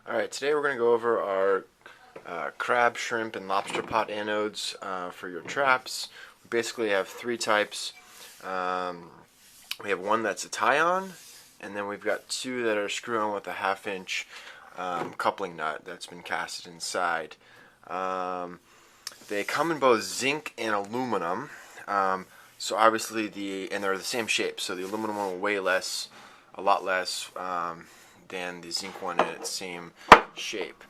Alright, today we're going to go over our crab, shrimp, and lobster pot anodes for your traps. We basically have three types. We have one that's a tie-on, and then we've got two that are screw-on with a half-inch coupling nut that's been casted inside. They come in both zinc and aluminum. So obviously and they're the same shape, so the aluminum one will weigh less, a lot less than the zinc one in its same shape.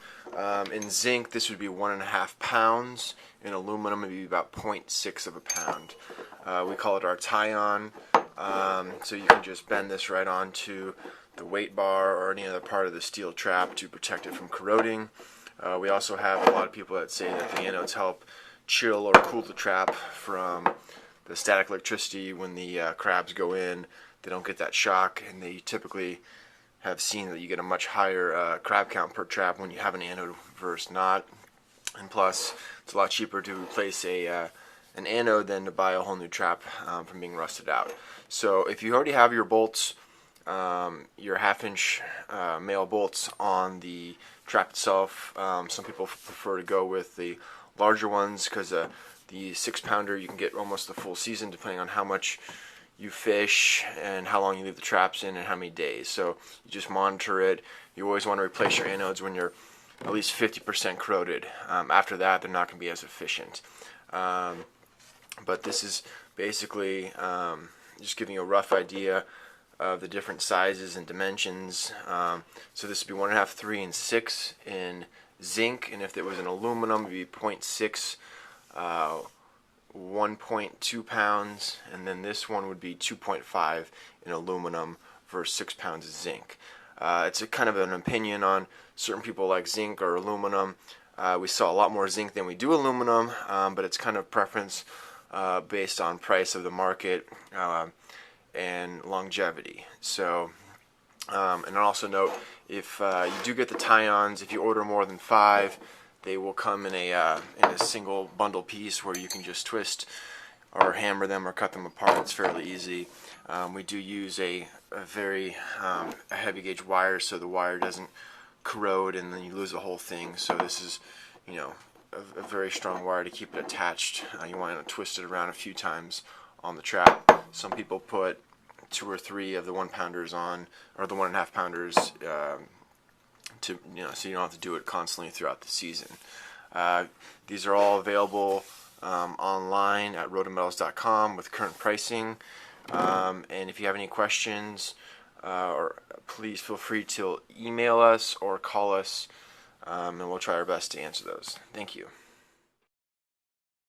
In zinc, this would be 1.5 pounds. In aluminum, it would be about 0.6 of a pound. We call it our tie-on. So you can just bend this right onto the weight bar or any other part of the steel trap to protect it from corroding. We also have a lot of people that say that the anodes help chill or cool the trap from the static electricity when the crabs go in. They don't get that shock, and they typically have seen that you get a much higher crab count per trap when you have an anode versus not. And plus, it's a lot cheaper to replace an anode than to buy a whole new trap from being rusted out. So if you already have your bolts, your half-inch male bolts on the trap itself, some people prefer to go with the larger ones because the 6-pounder you can get almost the full season depending on how much you fish and how long you leave the traps in and how many days. So you just monitor it. You always want to replace your anodes when you're at least 50% corroded. After that, they're not going to be as efficient. But this is basically just giving you a rough idea of the different sizes and dimensions. So this would be 1.5, 3, and 6 in zinc, and if it was an aluminum, it would be 0.6, 1.2 pounds, and then this one would be 2.5 in aluminum versus 6 pounds of zinc. It's a kind of an opinion on certain people like zinc or aluminum. We sell a lot more zinc than we do aluminum, but it's kind of preference based on price of the market and longevity. So, and also note, if you do get the tie-ons, if you order more than 5, they will come in a single bundle piece where you can just twist or hammer them or cut them apart. It's fairly easy. We do use a very heavy gauge wire so the wire doesn't corrode and then you lose the whole thing. So this is, a very strong wire to keep it attached. You want to twist it around a few times on the trap. Some people put 2 or 3 of the 1-pounders on, or the 1.5 pounders, so you don't have to do it constantly throughout the season. These are all available online at Rotometals.com with current pricing. And if you have any questions, please feel free to email us or call us, and we'll try our best to answer those. Thank you.